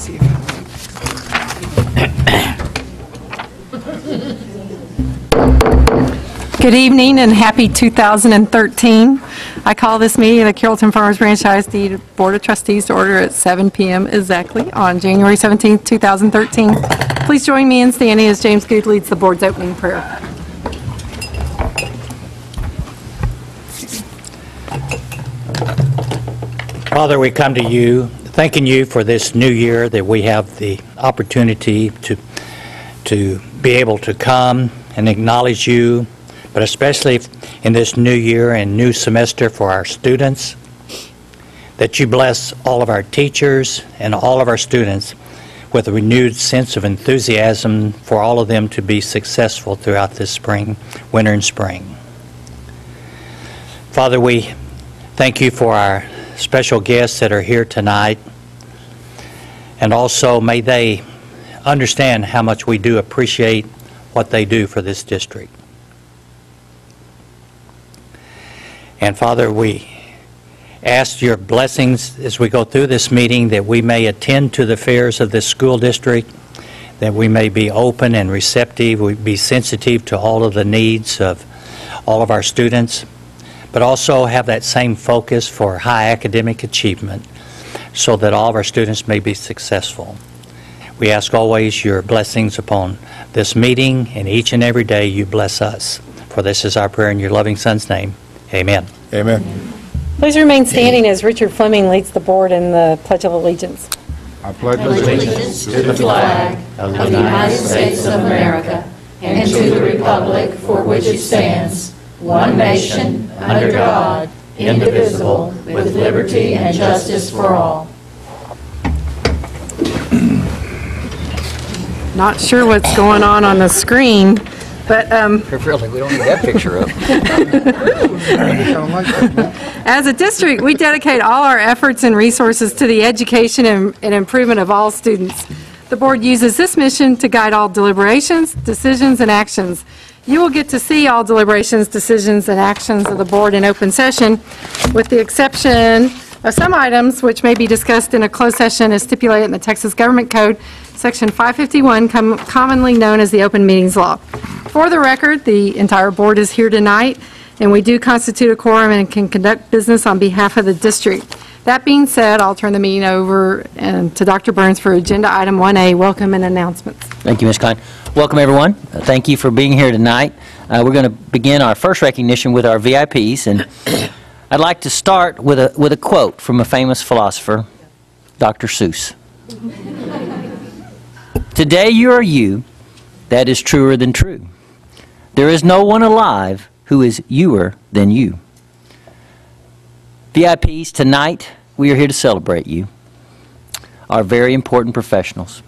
see if Good evening and happy 2013. I call this meeting of the Carrollton Farmers Branch ISD Board of Trustees to order at 7 p.m. exactly on January 17, 2013. Please join me in standing as James Good leads the board's opening prayer. Father, we come to you thanking you for this new year that we have the opportunity to be able to come and acknowledge you, but especially in this new year and new semester for our students, that you bless all of our teachers and all of our students with a renewed sense of enthusiasm for all of them to be successful throughout this winter and spring. Father, we thank you for our special guests that are here tonight, and also may they understand how much we do appreciate what they do for this district. And Father, we ask your blessings as we go through this meeting, that we may attend to the affairs of this school district, that we may be open and receptive, we be sensitive to all of the needs of all of our students, but also have that same focus for high academic achievement so that all of our students may be successful. We ask always your blessings upon this meeting, and each and every day you bless us. For this is our prayer in your loving Son's name. Amen. Amen. Please remain standing as Richard Fleming leads the board in the Pledge of Allegiance. I pledge allegiance to the flag of the United States of America and to the republic for which it stands, one nation, under God, indivisible, with liberty and justice for all. Not sure what's going on the screen, but Really, we don't need that picture up. as a district, we dedicate all our efforts and resources to the education and improvement of all students. The board uses this mission to guide all deliberations, decisions, and actions. You will get to see all deliberations, decisions, and actions of the board in open session, with the exception of some items which may be discussed in a closed session as stipulated in the Texas Government Code, Section 551, commonly known as the Open Meetings Law. For the record, the entire board is here tonight, and we do constitute a quorum and can conduct business on behalf of the district. That being said, I'll turn the meeting over to Dr. Burns for Agenda Item 1A, Welcome and Announcements. Thank you, Ms. Klein. Welcome, everyone. Thank you for being here tonight. We're going to begin our first recognition with our VIPs, and I'd like to start with a quote from a famous philosopher, Dr. Seuss. Today you are you, that is truer than true. There is no one alive who is youer than you. VIPs, tonight we are here to celebrate you, our very important professionals.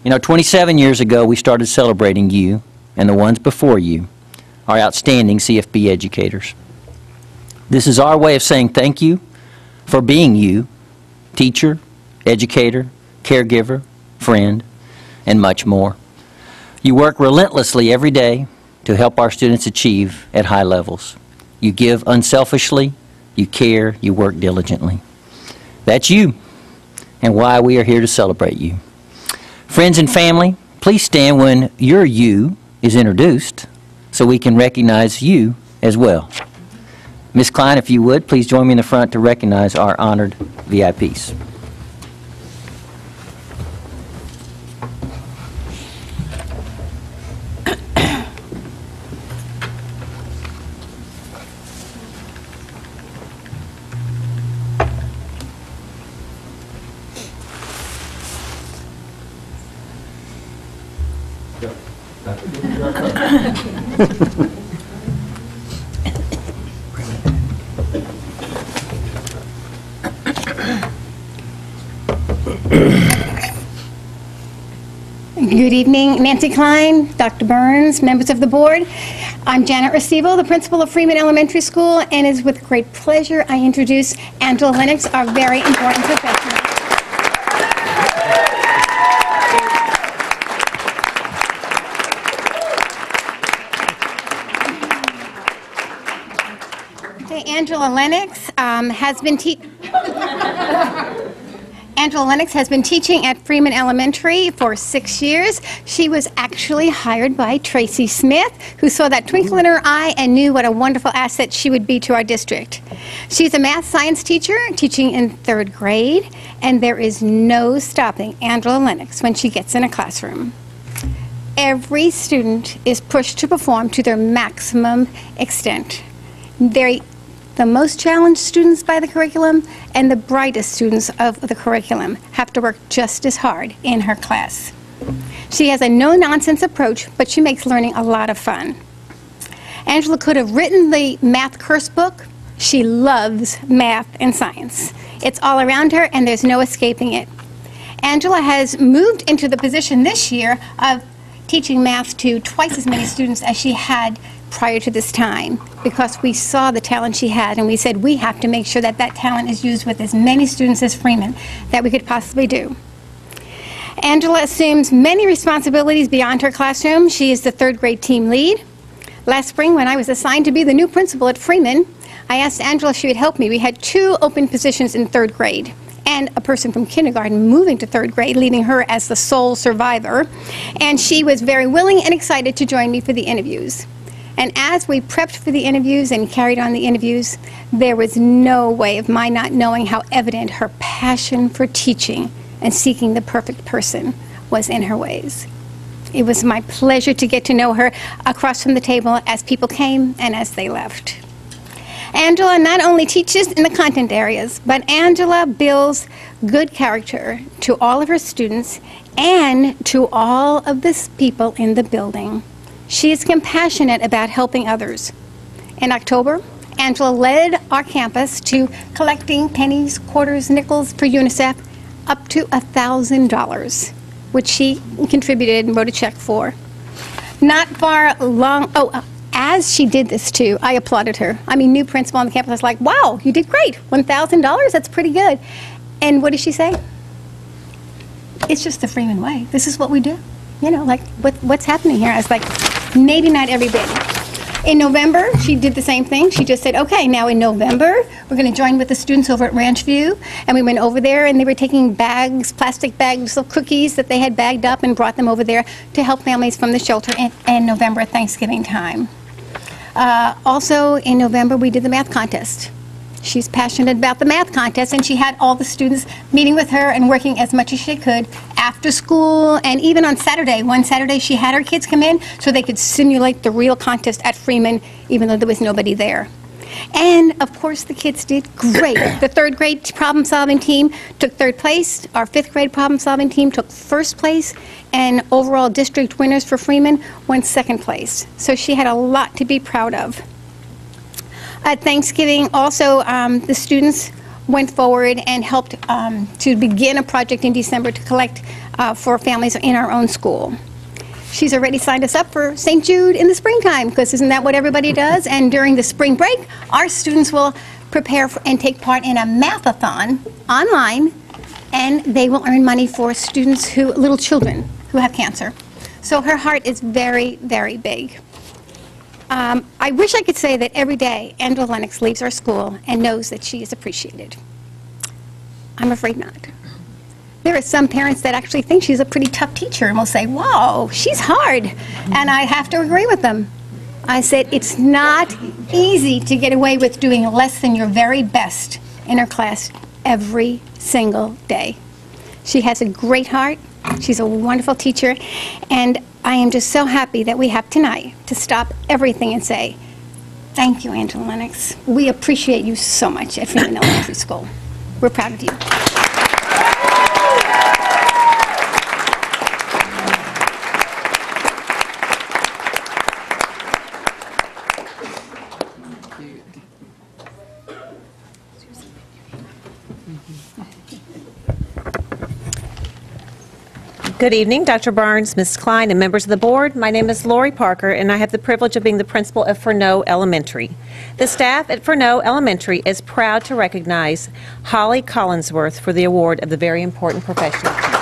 You know, 27 years ago we started celebrating you and the ones before you, our outstanding CFB educators. This is our way of saying thank you for being you, teacher, educator, caregiver, friend, and much more. You work relentlessly every day to help our students achieve at high levels. You give unselfishly, you care, you work diligently. That's you, and why we are here to celebrate you. Friends and family, please stand when your you is introduced so we can recognize you as well. Ms. Klein, if you would, please join me in the front to recognize our honored VIPs. Good evening, Nancy Klein, Dr. Burns, members of the board. I'm Janet Restivo, the principal of Freeman Elementary School, and it is with great pleasure I introduce Angela Lennox, our very important professional. Okay, Angela Lennox has been Angela Lennox has been teaching at Freeman Elementary for 6 years. She was actually hired by Tracy Smith, who saw that twinkle in her eye and knew what a wonderful asset she would be to our district. She's a math science teacher teaching in 3rd grade, and there is no stopping Angela Lennox when she gets in a classroom. Every student is pushed to perform to their maximum extent. They're the most challenged students by the curriculum and the brightest students of the curriculum have to work just as hard in her class. She has a no-nonsense approach, but she makes learning a lot of fun. Angela could have written the math curse book. She loves math and science. It's all around her, and there's no escaping it. Angela has moved into the position this year of teaching math to twice as many students as she had prior to this time, because we saw the talent she had, and we said we have to make sure that that talent is used with as many students as Freeman that we could possibly do. Angela assumes many responsibilities beyond her classroom. She is the 3rd grade team lead. Last spring, when I was assigned to be the new principal at Freeman, I asked Angela if she would help me. We had 2 open positions in 3rd grade, and a person from kindergarten moving to 3rd grade, leaving her as the sole survivor. And she was very willing and excited to join me for the interviews. And as we prepped for the interviews and carried on the interviews, there was no way of my not knowing how evident her passion for teaching and seeking the perfect person was in her ways. It was my pleasure to get to know her across from the table as people came and as they left. Angela not only teaches in the content areas, but Angela builds good character to all of her students and to all of the people in the building. She is compassionate about helping others. In October, Angela led our campus to collecting pennies, quarters, nickels for UNICEF, up to $1,000, which she contributed and wrote a check for. Not far long, as she did this too, I applauded her. I mean, new principal on the campus, I was like, wow, you did great. $1,000, that's pretty good. And what did she say? It's just the Freeman way. This is what we do. You know, like, what's happening here? I was like, maybe not every bit. In November, she did the same thing. She just said, okay, now in November, we're going to join with the students over at Ranch View. And we went over there, and they were taking bags, plastic bags of cookies that they had bagged up and brought them over there to help families from the shelter in November at Thanksgiving time. Also, in November, we did the math contest. She's passionate about the math contest, and she had all the students meeting with her and working as much as she could after school, and even on Saturday. One Saturday, she had her kids come in so they could simulate the real contest at Freeman, even though there was nobody there. And, of course, the kids did great. The 3rd grade problem-solving team took 3rd place. Our 5th grade problem-solving team took 1st place. And overall district winners for Freeman won 2nd place. So she had a lot to be proud of. At Thanksgiving, also, the students went forward and helped to begin a project in December to collect for families in our own school. She's already signed us up for St. Jude in the springtime, because isn't that what everybody does? And during the spring break, our students will prepare and take part in a math-a-thon online, and they will earn money for students little children who have cancer. So her heart is very, very big. I wish I could say that every day Angela Lennox leaves our school and knows that she is appreciated. I'm afraid not. There are some parents that actually think she's a pretty tough teacher and will say, whoa, she's hard. And I have to agree with them. I said, it's not easy to get away with doing less than your very best in her class every single day. She has a great heart. She's a wonderful teacher. And I am just so happy that we have tonight to stop everything and say, thank you, Angela Lennox. We appreciate you so much at Freeman Elementary School. We're proud of you. Good evening, Dr. Barnes, Ms. Klein, and members of the board. My name is Lori Parker, and I have the privilege of being the principal of Furneaux Elementary. The staff at Furneaux Elementary is proud to recognize Holly Collinsworth for the award of the Very Important Professional Teacher.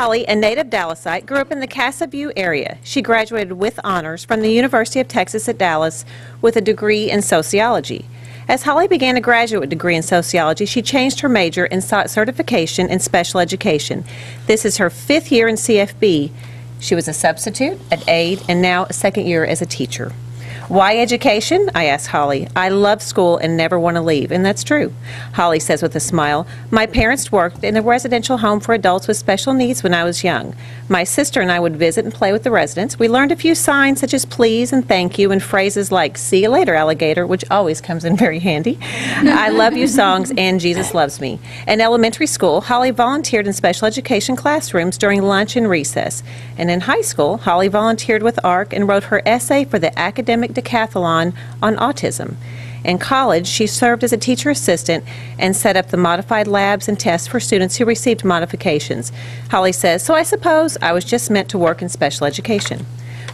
Holly, a native Dallasite, grew up in the Casa Butte area. She graduated with honors from the University of Texas at Dallas with a degree in sociology. As Holly began a graduate degree in sociology, she changed her major and sought certification in special education. This is her 5th year in CFB. She was a substitute, an aide, and now a 2nd year as a teacher. Why education? I asked Holly. I love school and never want to leave, and that's true. Holly says with a smile, my parents worked in a residential home for adults with special needs when I was young. My sister and I would visit and play with the residents. We learned a few signs such as please and thank you and phrases like see you later, alligator, which always comes in very handy. I love you songs and Jesus loves me. In elementary school, Holly volunteered in special education classrooms during lunch and recess. And in high school, Holly volunteered with ARC and wrote her essay for the academic decathlon on autism. In college, she served as a teacher assistant and set up the modified labs and tests for students who received modifications. Holly says, so I suppose I was just meant to work in special education.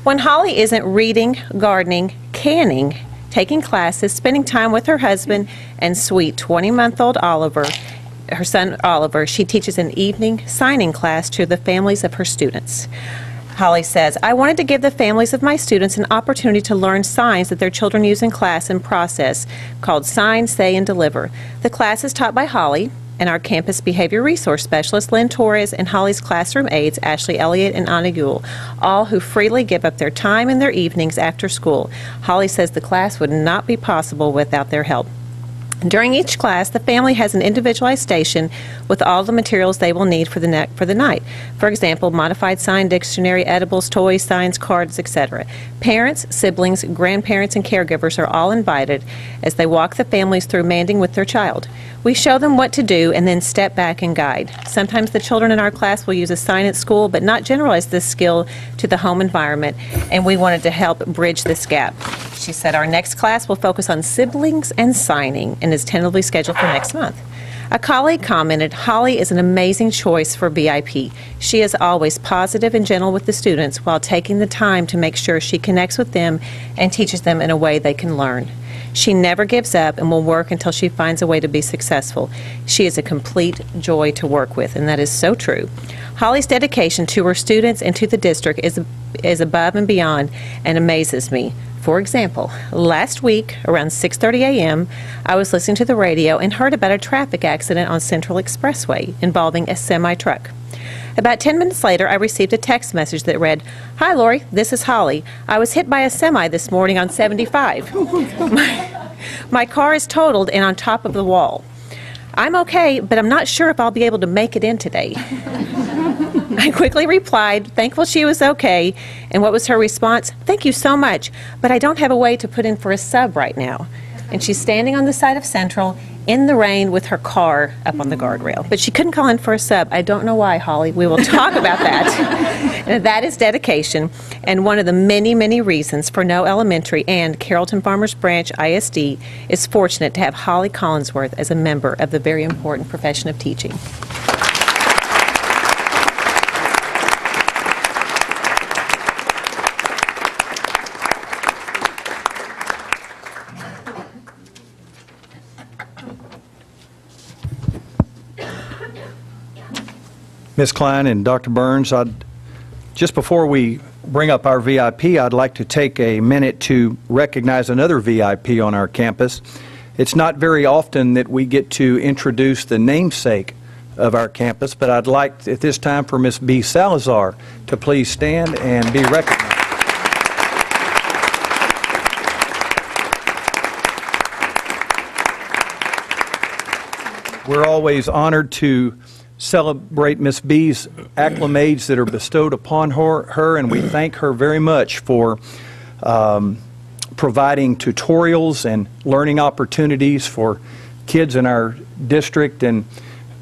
When Holly isn't reading, gardening, canning, taking classes, spending time with her husband and sweet 20-month-old Oliver, her son Oliver, she teaches an evening signing class to the families of her students. Holly says, I wanted to give the families of my students an opportunity to learn signs that their children use in class and process called Sign, Say, and Deliver. The class is taught by Holly and our campus behavior resource specialist, Lynn Torres, and Holly's classroom aides, Ashley Elliott and Anna Yule, all who freely give up their time and their evenings after school. Holly says the class would not be possible without their help. During each class, the family has an individualized station with all the materials they will need for the night. For example, modified sign dictionary, edibles, toys, signs, cards, etc. Parents, siblings, grandparents, and caregivers are all invited as they walk the families through manding with their child. We show them what to do and then step back and guide. Sometimes the children in our class will use a sign at school but not generalize this skill to the home environment, and we wanted to help bridge this gap. She said our next class will focus on siblings and signing and is tentatively scheduled for next month. A colleague commented, Holly is an amazing choice for BIP. She is always positive and gentle with the students while taking the time to make sure she connects with them and teaches them in a way they can learn. She never gives up and will work until she finds a way to be successful. She is a complete joy to work with, and that is so true. Holly's dedication to her students and to the district is above and beyond and amazes me. For example, last week around 6:30 a.m., I was listening to the radio and heard about a traffic accident on Central Expressway involving a semi-truck. About 10 minutes later, I received a text message that read, Hi, Lori, this is Holly. I was hit by a semi this morning on 75. My car is totaled and on top of the wall. I'm okay, but I'm not sure if I'll be able to make it in today. I quickly replied, thankful she was okay, and what was her response? Thank you so much, but I don't have a way to put in for a sub right now. And she's standing on the side of Central in the rain with her car up on the guardrail. But she couldn't call in for a sub. I don't know why, Holly. We will talk about that. And that is dedication, and one of the many, many reasons Furneaux Elementary and Carrollton Farmers Branch ISD is fortunate to have Holly Collinsworth as a member of the very important profession of teaching. Ms. Klein and Dr. Burns, just before we bring up our VIP, I'd like to take a minute to recognize another VIP on our campus. It's not very often that we get to introduce the namesake of our campus, but I'd like at this time for Ms. B. Salazar to please stand and be recognized. We're always honored to celebrate Miss B's acclimates that are bestowed upon her, and we thank her very much for providing tutorials and learning opportunities for kids in our district, and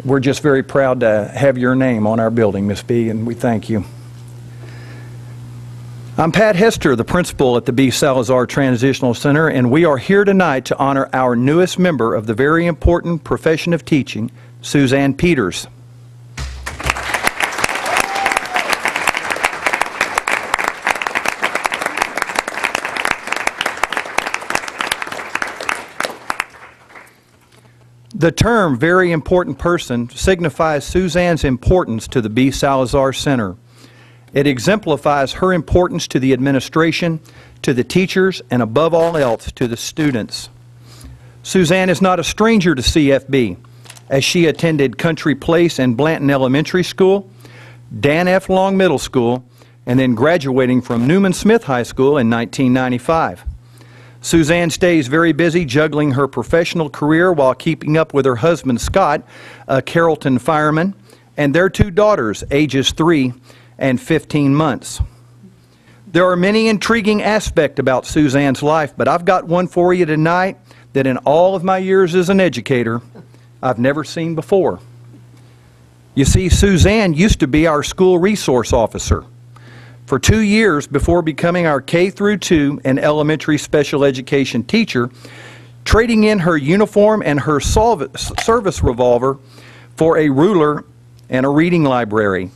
we're just very proud to have your name on our building, Miss B, and we thank you. I'm Pat Hester, the principal at the B. Salazar Transitional Center, and we are here tonight to honor our newest member of the very important profession of teaching, Suzanne Peters. The term very important person signifies Suzanne's importance to the B. Salazar Center. It exemplifies her importance to the administration, to the teachers, and above all else, to the students. Suzanne is not a stranger to CFB, as she attended Country Place and Blanton Elementary School, Dan F. Long Middle School, and then graduating from Newman Smith High School in 1995. Suzanne stays very busy juggling her professional career while keeping up with her husband, Scott, a Carrollton fireman, and their two daughters, ages 3 and 15 months. There are many intriguing aspects about Suzanne's life, but I've got one for you tonight that in all of my years as an educator, I've never seen before. You see, Suzanne used to be our school resource officer for 2 years before becoming our K-2 and elementary special education teacher, trading in her uniform and her service revolver for a ruler and a reading library.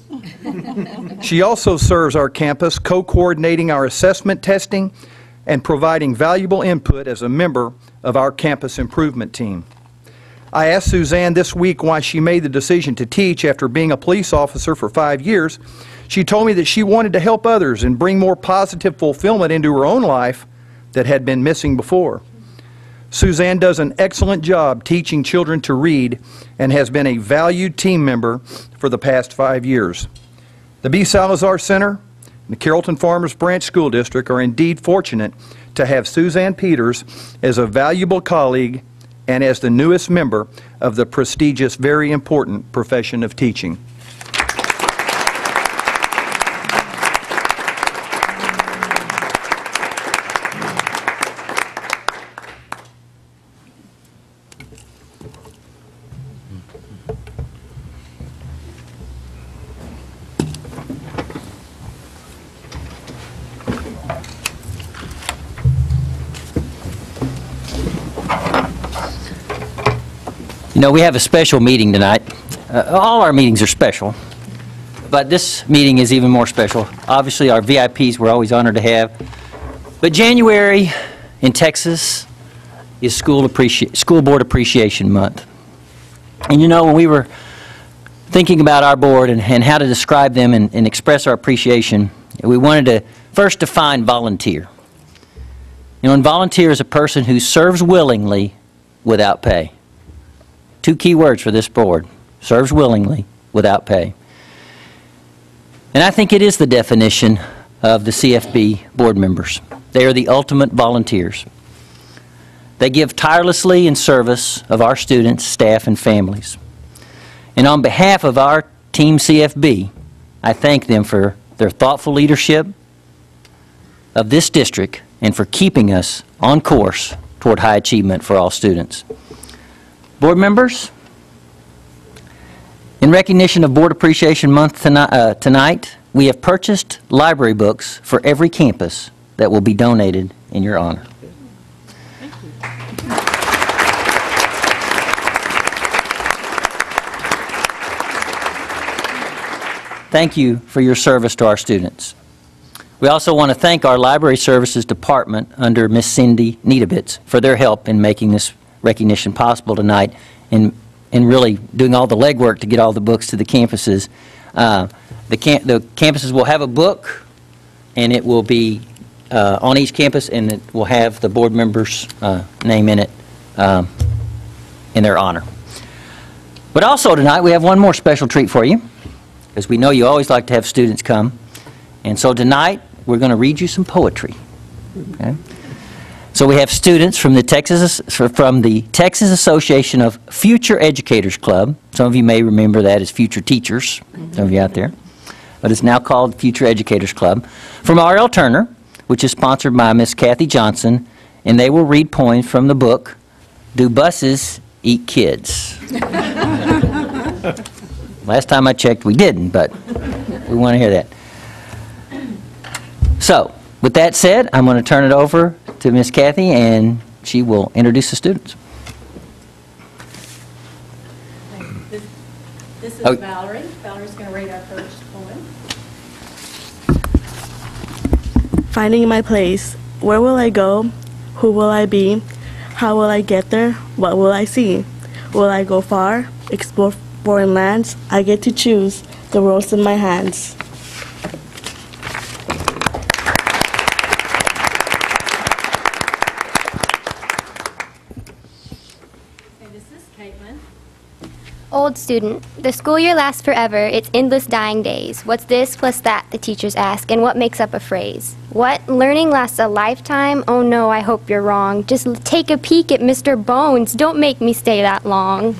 She also serves our campus, co-coordinating our assessment testing and providing valuable input as a member of our campus improvement team. I asked Suzanne this week why she made the decision to teach after being a police officer for 5 years. She told me that she wanted to help others and bring more positive fulfillment into her own life that had been missing before. Suzanne does an excellent job teaching children to read and has been a valued team member for the past 5 years. The B. Salazar Center and the Carrollton Farmers Branch School District are indeed fortunate to have Suzanne Peters as a valuable colleague and as the newest member of the prestigious, very important profession of teaching. You know, we have a special meeting tonight. All our meetings are special, but this meeting is even more special. Obviously, our VIPs we're always honored to have. But January in Texas is School Board Appreciation Month. And you know, when we were thinking about our board and how to describe them and express our appreciation, we wanted to first define volunteer. You know, and volunteer is a person who serves willingly without pay. 2 key words for this board: serves willingly without pay. And I think it is the definition of the CFB board members. They are the ultimate volunteers. They give tirelessly in service of our students, staff, and families. And on behalf of our Team CFB, I thank them for their thoughtful leadership of this district and for keeping us on course toward high achievement for all students. Board members, in recognition of Board Appreciation Month tonight, we have purchased library books for every campus that will be donated in your honor. Thank you for your service to our students. We also want to thank our Library Services Department under Miss Cindy Niedebitz for their help in making this recognition possible tonight and really doing all the legwork to get all the books to the campuses. The campuses will have a book, and it will be on each campus, and it will have the board member's name in it in their honor. But also tonight we have one more special treat for you, because we know you always like to have students come. And so tonight we're going to read you some poetry. Okay? So we have students from the Texas Association of Future Educators Club. Some of you may remember that as Future Teachers, some of you out there. But it's now called Future Educators Club. From R.L. Turner, which is sponsored by Miss Kathy Johnson, and they will read poems from the book, Do Buses Eat Kids? Last time I checked, we didn't, but we want to hear that. So, with that said, I'm going to turn it over to Miss Kathy, and she will introduce the students. This is Valerie. Valerie's going to read our first poem. Finding my place. Where will I go? Who will I be? How will I get there? What will I see? Will I go far, explore foreign lands? I get to choose. The world's in my hands. Old student, the school year lasts forever, it's endless dying days. What's this plus that, the teachers ask, and what makes up a phrase? What? Learning lasts a lifetime? Oh no, I hope you're wrong. Just take a peek at Mr. Bones. Don't make me stay that long. And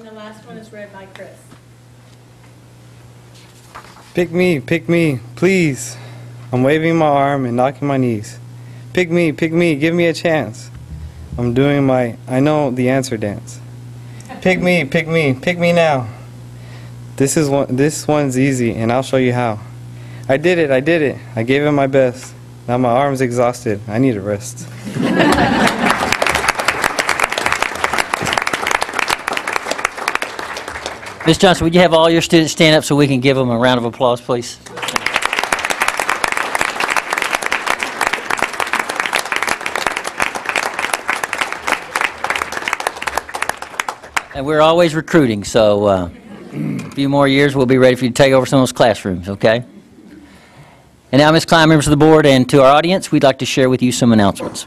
the last one is read by Chris. Pick me, please. I'm waving my arm and knocking my knees. Pick me, give me a chance. I'm doing my I know the answer dance. Pick me now. This one's easy and I'll show you how. I did it. I gave it my best. Now my arm's exhausted. I need a rest. Ms. Johnson, would you have all your students stand up so we can give them a round of applause, please? And we're always recruiting, so a few more years we'll be ready for you to take over some of those classrooms, okay? And now, Ms. Klein, members of the board, and to our audience, we'd like to share with you some announcements.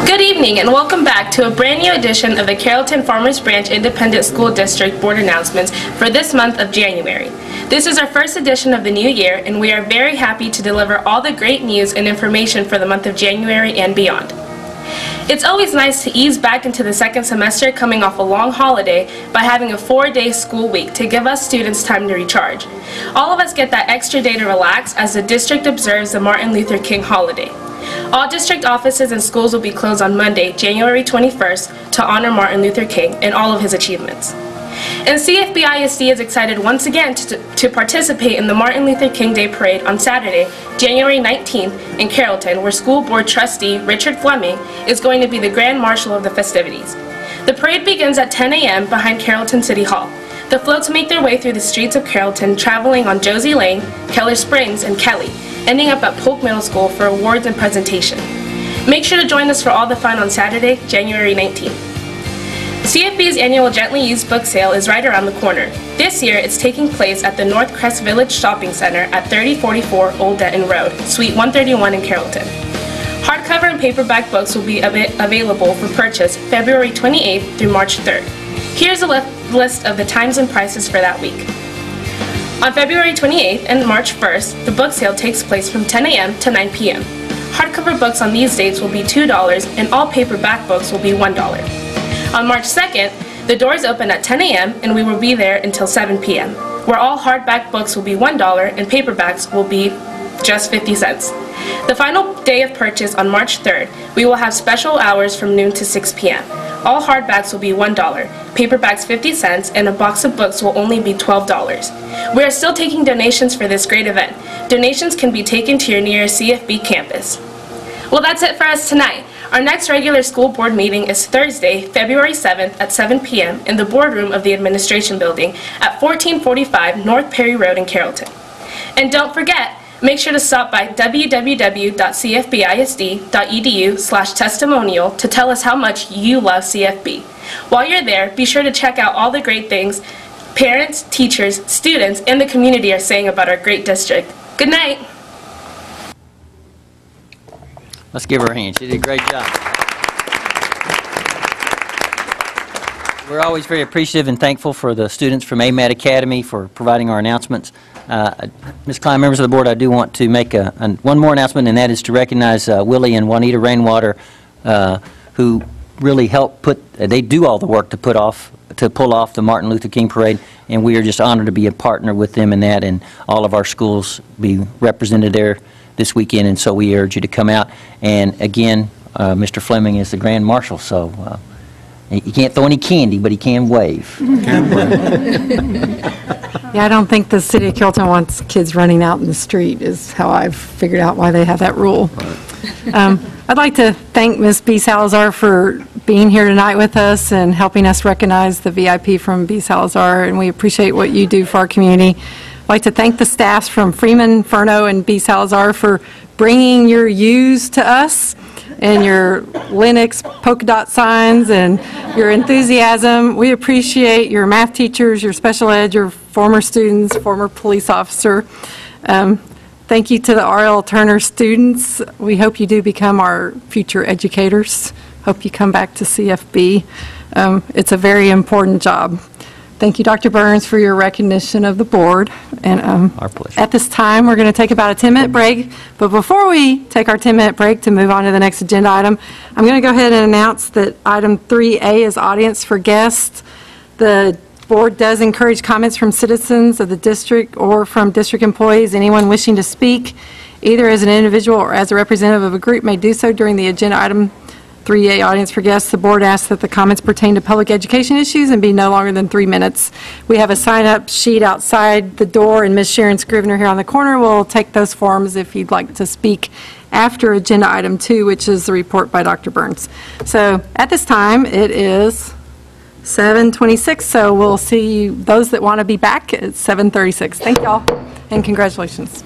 Good evening and welcome back to a brand new edition of the Carrollton Farmers Branch Independent School District Board announcements for this month of January. This is our first edition of the new year and we are very happy to deliver all the great news and information for the month of January and beyond. It's always nice to ease back into the second semester coming off a long holiday by having a 4-day school week to give us students time to recharge. All of us get that extra day to relax as the district observes the Martin Luther King holiday. All district offices and schools will be closed on Monday, January 21st to honor Martin Luther King and all of his achievements. And CFB-ISD is excited once again to participate in the Martin Luther King Day Parade on Saturday, January 19th in Carrollton, where School Board Trustee Richard Fleming is going to be the Grand Marshal of the festivities. The parade begins at 10 a.m. behind Carrollton City Hall. The floats make their way through the streets of Carrollton, traveling on Josie Lane, Keller Springs, and Kelly, ending up at Polk Middle School for awards and presentation. Make sure to join us for all the fun on Saturday, January 19th. CFB's annual Gently Used book sale is right around the corner. This year, it's taking place at the North Crest Village Shopping Center at 3044 Old Denton Road, Suite 131 in Carrollton. Hardcover and paperback books will be available for purchase February 28th through March 3rd. Here's a list of the times and prices for that week. On February 28th and March 1st, the book sale takes place from 10 a.m. to 9 p.m. Hardcover books on these dates will be $2 and all paperback books will be $1. On March 2nd, the doors open at 10 a.m. and we will be there until 7 p.m., where all hardback books will be $1 and paperbacks will be just 50 cents. The final day of purchase on March 3rd, we will have special hours from noon to 6 p.m. All hardbacks will be $1, paperbacks 50 cents, and a box of books will only be $12. We are still taking donations for this great event. Donations can be taken to your nearest CFB campus. Well, that's it for us tonight. Our next regular school board meeting is Thursday, February 7th at 7 p.m. in the boardroom of the Administration Building at 1445 North Perry Road in Carrollton. And don't forget, make sure to stop by www.cfbisd.edu/testimonial to tell us how much you love CFB. While you're there, be sure to check out all the great things parents, teachers, students, and the community are saying about our great district. Good night. Let's give her a hand. She did a great job. We're always very appreciative and thankful for the students from AMAT Academy for providing our announcements. Ms. Klein, members of the board, I do want to make one more announcement, and that is to recognize Willie and Juanita Rainwater, who really help they do all the work to pull off the Martin Luther King Parade, and we are just honored to be a partner with them in that, and all of our schools be represented there this weekend, and so we urge you to come out. And again, Mr. Fleming is the Grand Marshal, so he can't throw any candy, but he can wave. Yeah, I don't think the city of Carrollton wants kids running out in the street, is how I've figured out why they have that rule. I'd like to thank Ms. B. Salazar for being here tonight with us and helping us recognize the VIP from B. Salazar, and we appreciate what you do for our community. I'd like to thank the staffs from Freeman, Furno, and B. Salazar for bringing your U's to us and your Linux polka dot signs and your enthusiasm. We appreciate your math teachers, your special ed, your former students, former police officer. Thank you to the R.L. Turner students. We hope you do become our future educators. Hope you come back to CFB. It's a very important job. Thank you, Dr. Burns, for your recognition of the board. And Our pleasure. at this time, we're going to take about a 10-minute break. But before we take our 10-minute break to move on to the next agenda item, I'm going to go ahead and announce that item 3A is audience for guests. The board does encourage comments from citizens of the district or from district employees. Anyone wishing to speak, either as an individual or as a representative of a group, may do so during the agenda item 3A, audience for guests. The board asks that the comments pertain to public education issues and be no longer than 3 minutes. We have a sign-up sheet outside the door, and Ms. Sharon Scrivener here on the corner will take those forms if you'd like to speak after agenda item 2, which is the report by Dr. Burns. So at this time, it is 7:26, so we'll see you, those that want to be back at 7:36. Thank y'all, and congratulations.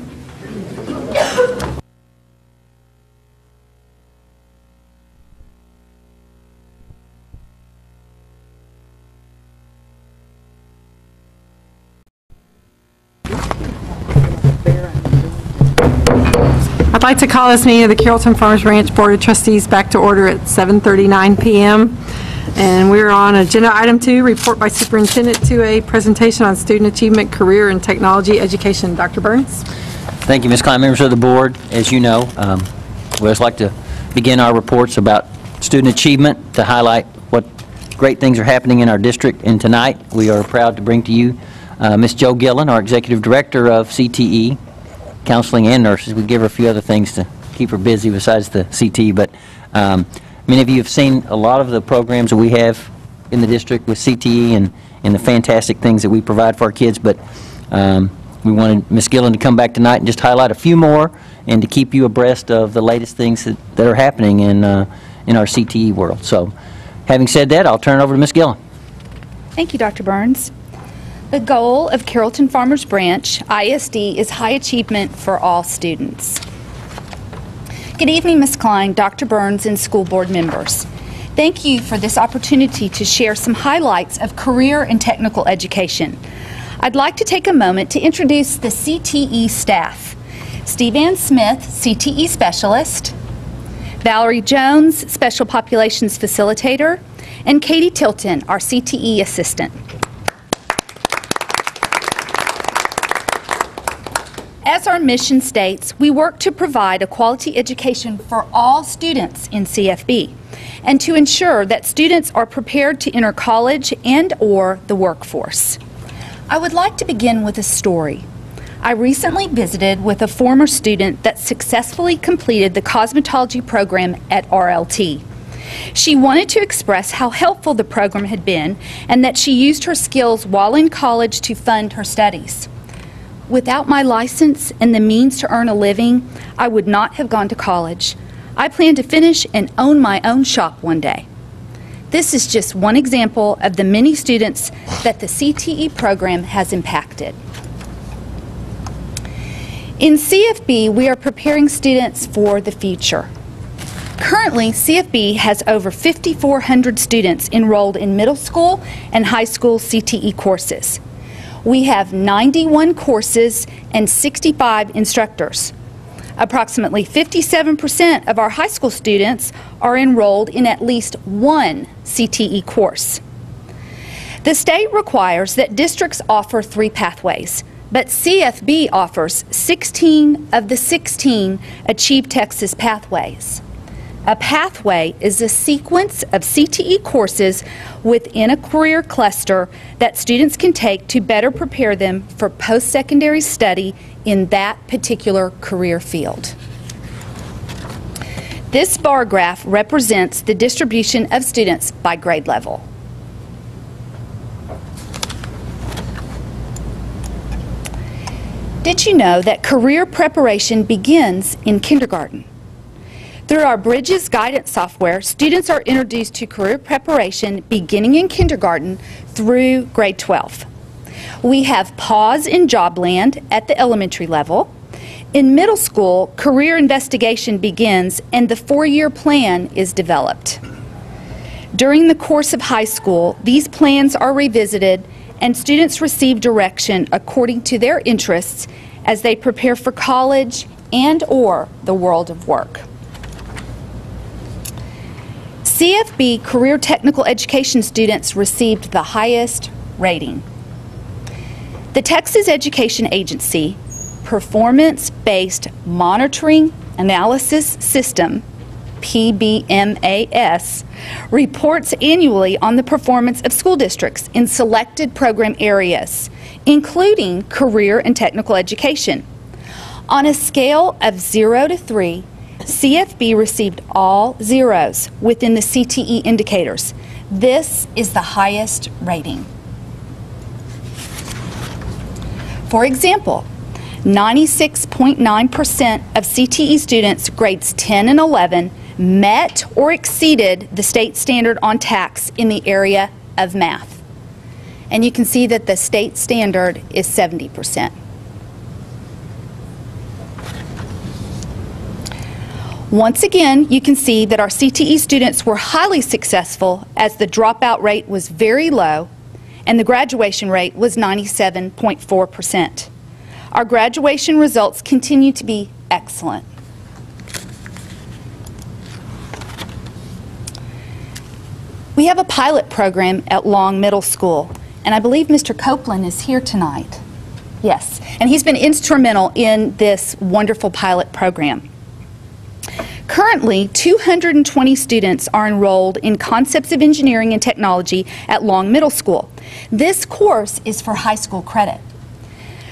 I'd like to call this meeting of the Carrollton Farmers Ranch Board of Trustees back to order at 7:39 p.m. And we're on agenda item 2, report by superintendent to a presentation on student achievement, career, and technology education. Dr. Burns? Thank you, Ms. Klein. Members of the board, as you know, we always like to begin our reports about student achievement to highlight what great things are happening in our district. And tonight, we are proud to bring to you Ms. Jo Gillen, our Executive Director of CTE, Counseling and Nurses. We give her a few other things to keep her busy besides the CTE, but many of you have seen a lot of the programs that we have in the district with CTE and the fantastic things that we provide for our kids, but we wanted Ms. Gillen to come back tonight and just highlight a few more and to keep you abreast of the latest things that are happening in our CTE world. So having said that, I'll turn it over to Ms. Gillen. Thank you, Dr. Burns. The goal of Carrollton Farmers Branch ISD is high achievement for all students. Good evening, Ms. Klein, Dr. Burns, and school board members. Thank you for this opportunity to share some highlights of career and technical education. I'd like to take a moment to introduce the CTE staff. Steve Ann Smith, CTE Specialist, Valerie Jones, Special Populations Facilitator, and Katie Tilton, our CTE Assistant. As our mission states, we work to provide a quality education for all students in CFB and to ensure that students are prepared to enter college and/or the workforce. I would like to begin with a story. I recently visited with a former student that successfully completed the cosmetology program at RLT. She wanted to express how helpful the program had been and that she used her skills while in college to fund her studies. Without my license and the means to earn a living, I would not have gone to college. I plan to finish and own my own shop one day. This is just one example of the many students that the CTE program has impacted. In CFB, we are preparing students for the future. Currently, CFB has over 5,400 students enrolled in middle school and high school CTE courses. We have 91 courses and 65 instructors. Approximately 57% of our high school students are enrolled in at least one CTE course. The state requires that districts offer 3 pathways, but CFB offers 16 of the 16 Achieve Texas pathways. A pathway is a sequence of CTE courses within a career cluster that students can take to better prepare them for post-secondary study in that particular career field. This bar graph represents the distribution of students by grade level. Did you know that career preparation begins in kindergarten? Through our Bridges guidance software, students are introduced to career preparation beginning in kindergarten through grade 12. We have Pause in Jobland at the elementary level. In middle school, career investigation begins and the 4-year plan is developed. During the course of high school, these plans are revisited and students receive direction according to their interests as they prepare for college and/or the world of work. CFB Career Technical Education students received the highest rating. The Texas Education Agency Performance-Based Monitoring Analysis System, PBMAS, reports annually on the performance of school districts in selected program areas, including career and technical education. On a scale of 0 to 3, CFB received all zeros within the CTE indicators. This is the highest rating. For example, 96.9% of CTE students grades 10 and 11 met or exceeded the state standard on TAKS in the area of math. And you can see that the state standard is 70%. Once again, you can see that our CTE students were highly successful as the dropout rate was very low and the graduation rate was 97.4%. Our graduation results continue to be excellent. We have a pilot program at Long Middle School, and I believe Mr. Copeland is here tonight. Yes, and he's been instrumental in this wonderful pilot program. Currently, 220 students are enrolled in Concepts of Engineering and Technology at Long Middle School. This course is for high school credit.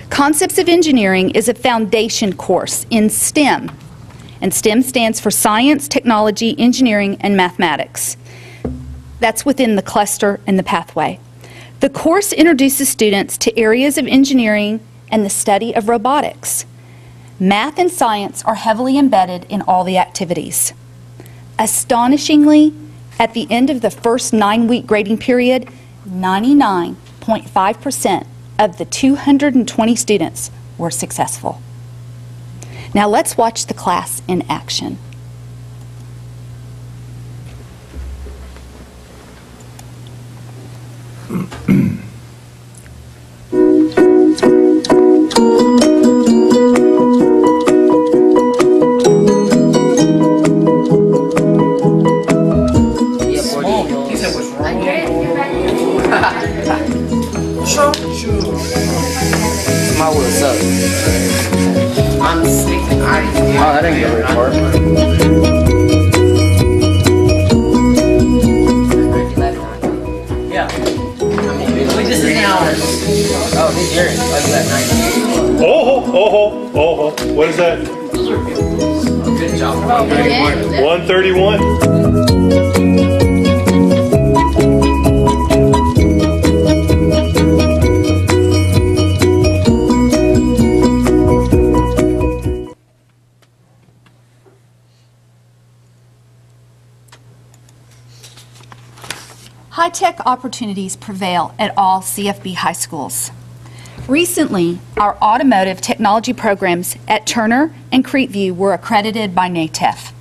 Concepts of Engineering is a foundation course in STEM, and STEM stands for Science, Technology, Engineering, and Mathematics. That's within the cluster and the pathway. The course introduces students to areas of engineering and the study of robotics. Math and science are heavily embedded in all the activities. Astonishingly, at the end of the first 9-week grading period, 99.5% of the 220 students were successful. Now let's watch the class in action. What's up? I'm sick. Oh, that ain't gonna record. Yeah. Wait, this is ours. Oh, these yours. Oh, you got 90. Oh, what is that? Good job. 131. High-tech opportunities prevail at all CFB high schools. Recently, our automotive technology programs at Turner and Creekview were accredited by NATEF.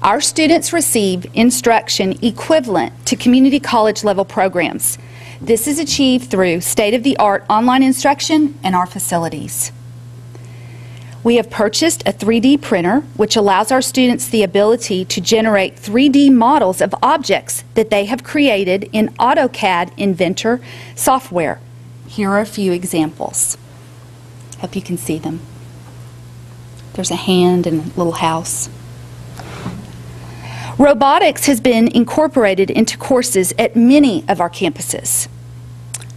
Our students receive instruction equivalent to community college level programs. This is achieved through state-of-the-art online instruction and our facilities. We have purchased a 3D printer, which allows our students the ability to generate 3D models of objects that they have created in AutoCAD Inventor software. Here are a few examples. Hope you can see them. There's a hand and a little house. Robotics has been incorporated into courses at many of our campuses.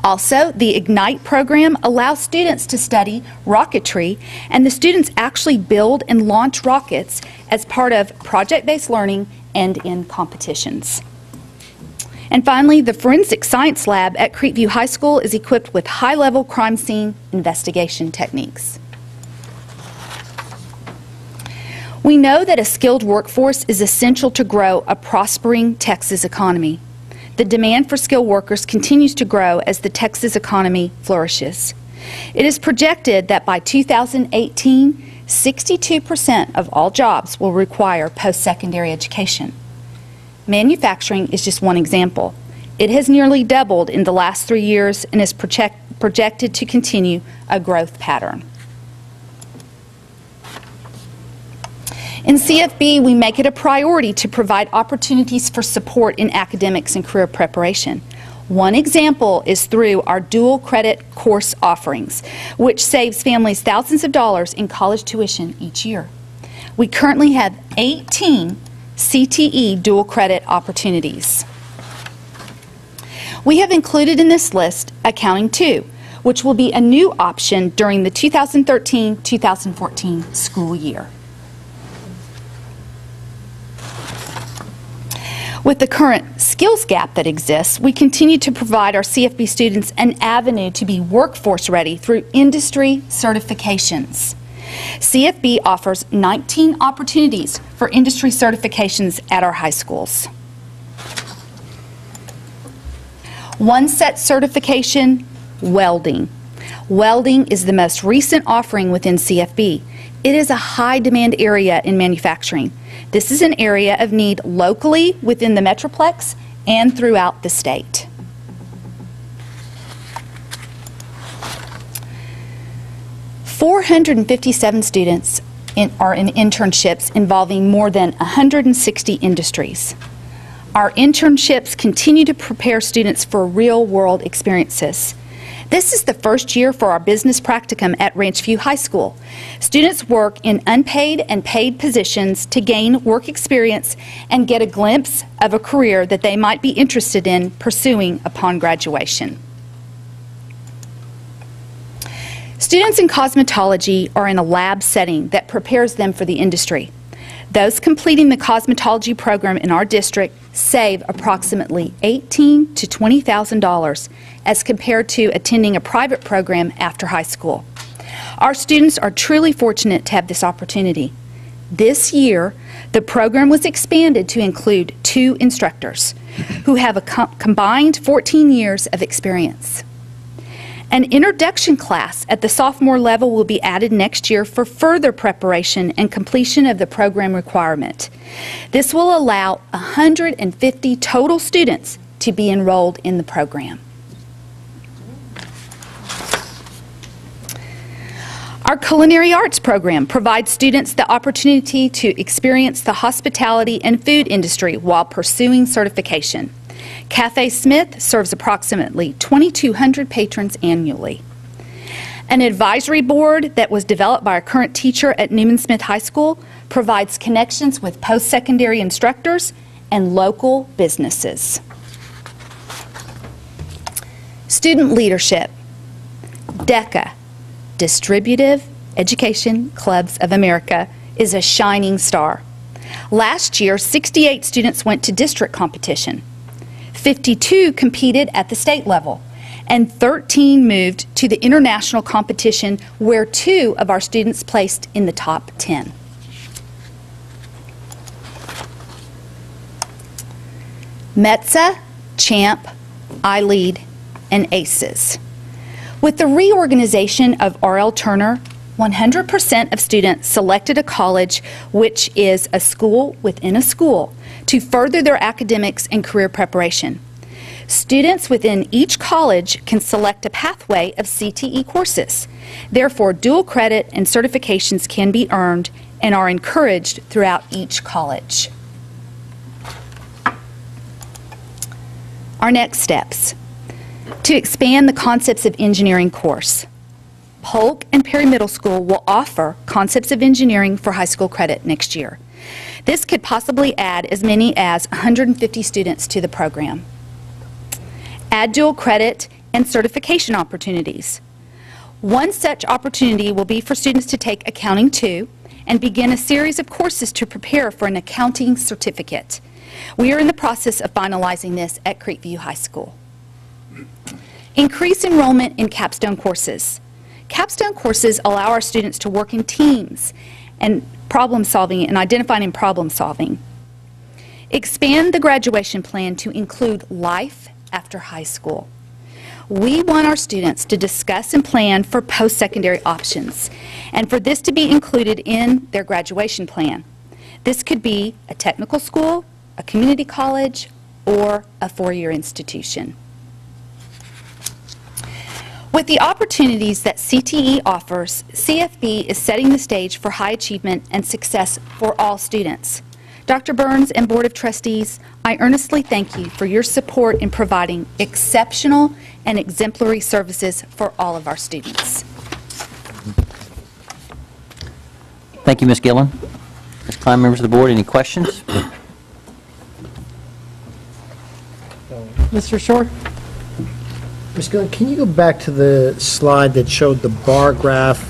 Also, the IGNITE program allows students to study rocketry, and the students actually build and launch rockets as part of project-based learning and in competitions. And finally, the Forensic Science Lab at Creekview High School is equipped with high-level crime scene investigation techniques. We know that a skilled workforce is essential to grow a prospering Texas economy. The demand for skilled workers continues to grow as the Texas economy flourishes. It is projected that by 2018, 62% of all jobs will require post-secondary education. Manufacturing is just one example. It has nearly doubled in the last 3 years and is projected to continue a growth pattern. In CFB, we make it a priority to provide opportunities for support in academics and career preparation. One example is through our dual credit course offerings, which saves families thousands of dollars in college tuition each year. We currently have 18 CTE dual credit opportunities. We have included in this list Accounting 2, which will be a new option during the 2013-2014 school year. With the current skills gap that exists, we continue to provide our CFB students an avenue to be workforce ready through industry certifications. CFB offers 19 opportunities for industry certifications at our high schools. One set certification, welding. Welding is the most recent offering within CFB. It is a high demand area in manufacturing. This is an area of need locally within the Metroplex and throughout the state. "457 students are in internships involving more than 160 industries. Our internships continue to prepare students for real-world experiences. This is the first year for our business practicum at Ranch View High School. Students work in unpaid and paid positions to gain work experience and get a glimpse of a career that they might be interested in pursuing upon graduation. Students in cosmetology are in a lab setting that prepares them for the industry. Those completing the cosmetology program in our district save approximately $18,000 to $20,000 as compared to attending a private program after high school. Our students are truly fortunate to have this opportunity. This year, the program was expanded to include 2 instructors who have a combined 14 years of experience. An introduction class at the sophomore level will be added next year for further preparation and completion of the program requirement. This will allow 150 total students to be enrolled in the program. Our culinary arts program provides students the opportunity to experience the hospitality and food industry while pursuing certification. Cafe Smith serves approximately 2,200 patrons annually. An advisory board that was developed by our current teacher at Newman Smith High School provides connections with post-secondary instructors and local businesses. Student leadership. DECA, Distributive Education Clubs of America, is a shining star. Last year, 68 students went to district competition. 52 competed at the state level, and 13 moved to the international competition where 2 of our students placed in the top 10. METSA, CHAMP, iLead, and ACES. With the reorganization of R.L. Turner, 100% of students selected a college, which is a school within a school, to further their academics and career preparation. Students within each college can select a pathway of CTE courses. Therefore, dual credit and certifications can be earned and are encouraged throughout each college. Our next steps. To expand the Concepts of Engineering course. Polk and Perry Middle School will offer Concepts of Engineering for high school credit next year. This could possibly add as many as 150 students to the program. Add dual credit and certification opportunities. One such opportunity will be for students to take Accounting 2 and begin a series of courses to prepare for an accounting certificate. We are in the process of finalizing this at Creekview High School. Increase enrollment in capstone courses. Capstone courses allow our students to work in teams and problem solving and identifying and problem solving. Expand the graduation plan to include life after high school. We want our students to discuss and plan for post-secondary options, and for this to be included in their graduation plan. This could be a technical school, a community college, or a four-year institution. With the opportunities that CTE offers, CFB is setting the stage for high achievement and success for all students. Dr. Burns and Board of Trustees, I earnestly thank you for your support in providing exceptional and exemplary services for all of our students. Thank you, Ms. Gillen. Ms. Klein, members of the board, any questions? Mr. Shore? Ms. Gillen, can you go back to the slide that showed the bar graph?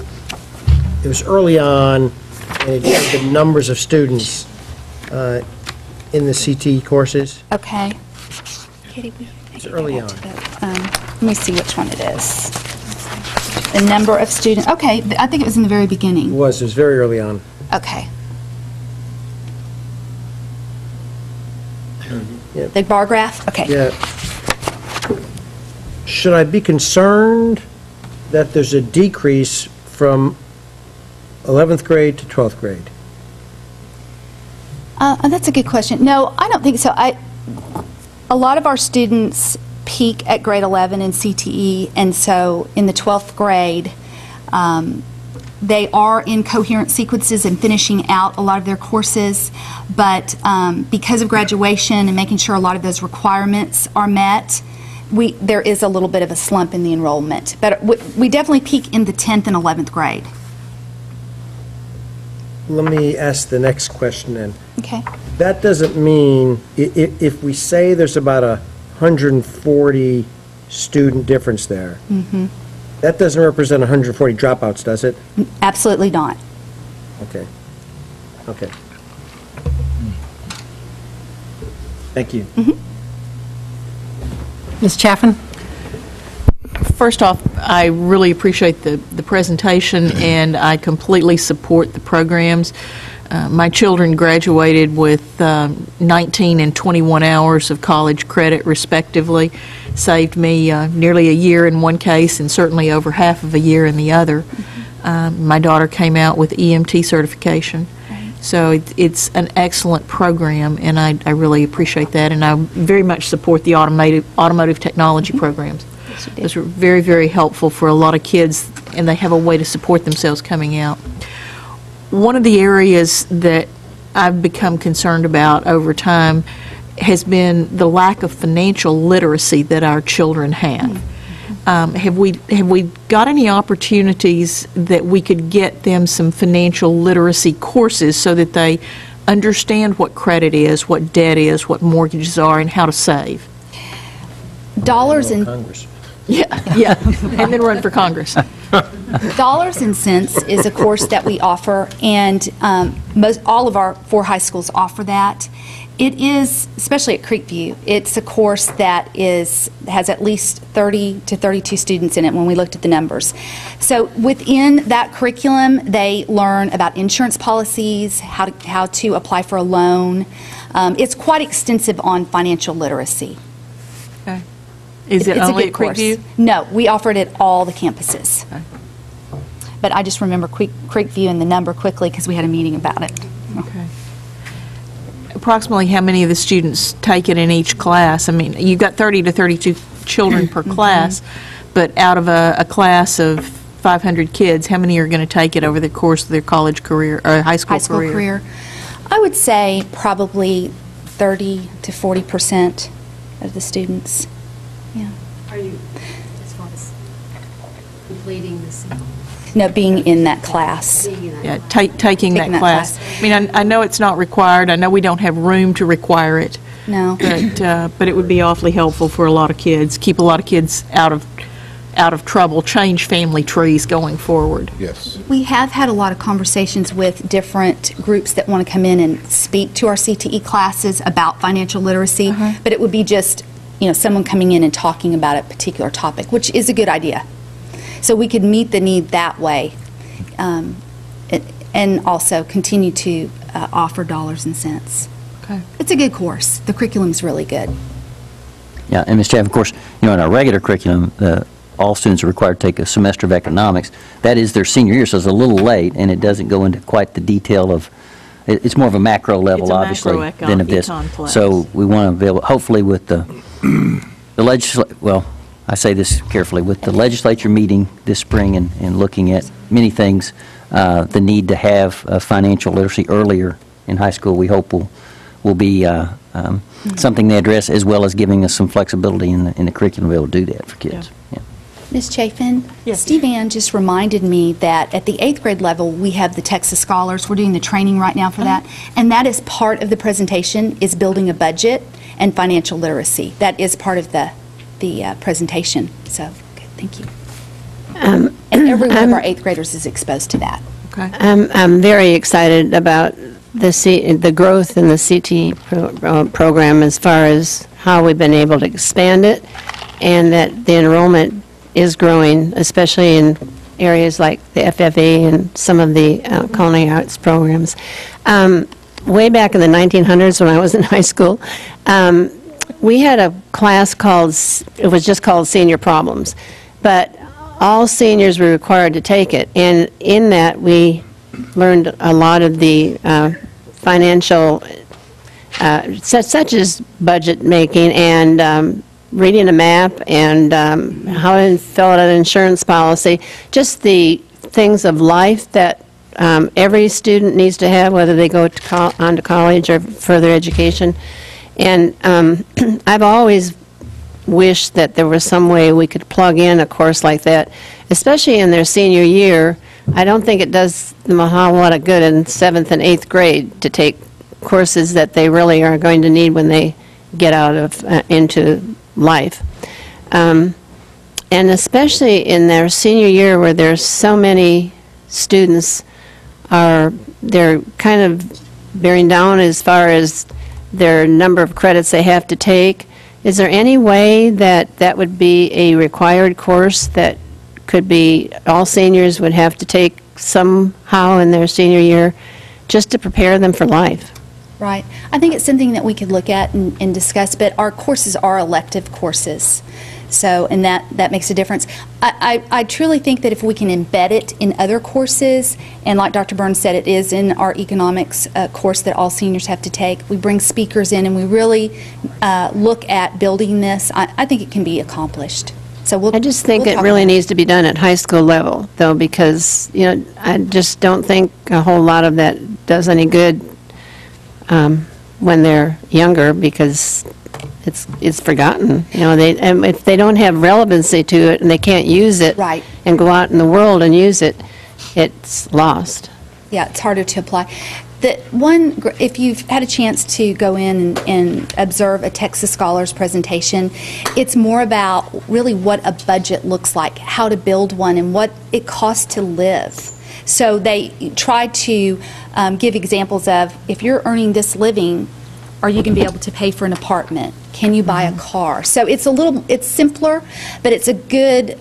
It was early on, and it showed the numbers of students in the CTE courses. Okay. Katie, It's early on. let me see which one it is. The number of students. Okay, I think it was in the very beginning. It was very early on. Okay. Yeah. The bar graph? Okay. Yeah. Should I be concerned that there's a decrease from 11th grade to 12th grade? That's a good question. No, I don't think so. A lot of our students peak at grade 11 in CTE, and so in the 12th grade, they are in coherent sequences and finishing out a lot of their courses, but because of graduation and making sure a lot of those requirements are met, there is a little bit of a slump in the enrollment. But we definitely peak in the 10th and 11th grade. Let me ask the next question then. Okay. That doesn't mean, if we say there's about 140 student difference there, that doesn't represent 140 dropouts, does it? Absolutely not. Okay. Okay. Thank you. Ms. Chaffin? First off, I really appreciate the presentation, and I completely support the programs. My children graduated with 19 and 21 hours of college credit, respectively. Saved me nearly a year in one case and certainly over half of a year in the other. My daughter came out with EMT certification. So it's an excellent program, and I really appreciate that, and I very much support the automotive technology programs. Those are very, very helpful for a lot of kids, and they have a way to support themselves coming out. One of the areas that I've become concerned about over time has been the lack of financial literacy that our children have. Have we got any opportunities that we could get them some financial literacy courses so that they understand what credit is, what debt is, what mortgages are, and how to save? Dollars and Congress. Yeah, and then run for Congress. Dollars and Cents is a course that we offer, and all of our 4 high schools offer that. It is, especially at Creekview, it's a course that has at least 30 to 32 students in it when we looked at the numbers. So within that curriculum, they learn about insurance policies, how to apply for a loan. It's quite extensive on financial literacy. Okay. Is it It's a only good at course. Creekview? No, we offer it at all the campuses. Okay. But I just remember Creekview and the number quickly because we had a meeting about it. Okay. Approximately how many of the students take it in each class? I mean, you've got 30 to 32 children per class, but out of a class of 500 kids, how many are going to take it over the course of their college career or high school career? I would say probably 30 to 40% of the students. Yeah. Are you, as far as completing the single? No, being in that class. Yeah, taking that class. I mean, I know it's not required. I know we don't have room to require it. No. But it would be awfully helpful for a lot of kids. Keep a lot of kids out of trouble. Change family trees going forward. Yes. We have had a lot of conversations with different groups that want to come in and speak to our CTE classes about financial literacy, but it would be just, someone coming in and talking about a particular topic, which is a good idea. So we could meet the need that way. and also continue to offer dollars and cents. Okay. It's a good course. The curriculum's really good. Yeah, and Ms. Chaff, of course, in our regular curriculum, all students are required to take a semester of economics. That is their senior year, so it's a little late, and it doesn't go into quite the detail of, it's more of a macro level, It's a obviously, macro than of this. econ class. So we want to be able, hopefully with the well, I say this carefully, with the legislature meeting this spring and looking at many things, the need to have financial literacy earlier in high school, we hope will be something they address, as well as giving us some flexibility in the curriculum to be able to do that for kids. Yeah. Ms. Chafin? Yes. Steve Ann just reminded me that at the 8th grade level, we have the Texas Scholars. We're doing the training right now for that. And that is part of the presentation, is building a budget and financial literacy. That is part of the presentation. So, okay, thank you. And every one of our 8th graders is exposed to that. Okay. I'm very excited about the growth in the CT program as far as how we've been able to expand it, and that the enrollment is growing, especially in areas like the FFA and some of the culinary arts programs. Way back in the 1900s when I was in high school, we had a class called, it was just called Senior Problems, but all seniors were required to take it, and in that we learned a lot of the financial, such as budget making and reading a map and how to fill out an insurance policy, just the things of life that every student needs to have, whether they go on to college or further education. And I've always wished that there was some way we could plug in a course like that, especially in their senior year. I don't think it does them a whole lot of good in 7th and 8th grade to take courses that they really are going to need when they get out of into life. And especially in their senior year where there's so many students they're kind of bearing down as far as their number of credits they have to take. Is there any way that that would be a required course that could be all seniors would have to take somehow in their senior year just to prepare them for life? Right. I think it's something that we could look at and discuss, but our courses are elective courses. So, and that makes a difference. I truly think that if we can embed it in other courses, and like Dr. Burns said, it is in our economics course that all seniors have to take. We bring speakers in and we really look at building this. I think it can be accomplished. So I just think it really needs to be done at high school level, though, because, you know, I just don't think a whole lot of that does any good when they're younger, because it's forgotten. You know, if they don't have relevancy to it and they can't use it and go out in the world and use it, it's lost. Yeah, it's harder to apply. If you've had a chance to go in and observe a Texas Scholars presentation, it's more about really what a budget looks like, how to build one, and what it costs to live. So they try to give examples of, if you're earning this living, are you going to be able to pay for an apartment? Can you buy a car? So it's simpler, but it's a good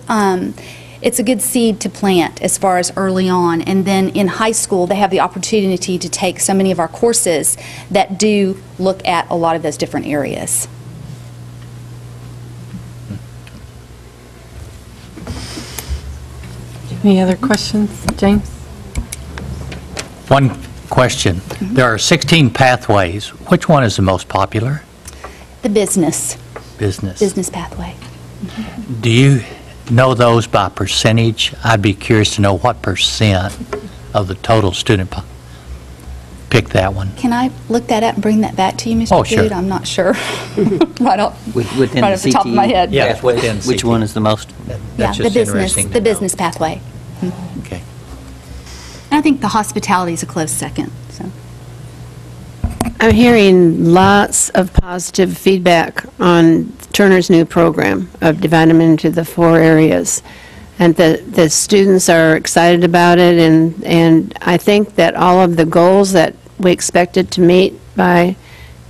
seed to plant as far as early on. And then in high school, they have the opportunity to take so many of our courses that do look at a lot of those different areas. Any other questions, James? One question. There are 16 pathways. Which one is the most popular? The business pathway. Do you know those by percentage? I'd be curious to know what percent of the total student pick that one. Can I look that up and bring that back to you, Mr. Oh, sure. Good? I'm not sure. right off the top of my head. Yeah, within Which CTE. one is the most? That's just interesting to know. business pathway. Okay. And I think the hospitality is a close second. So. I'm hearing lots of positive feedback on Turner's new program of dividing them into the 4 areas. And the students are excited about it, and I think that all of the goals that we expected to meet by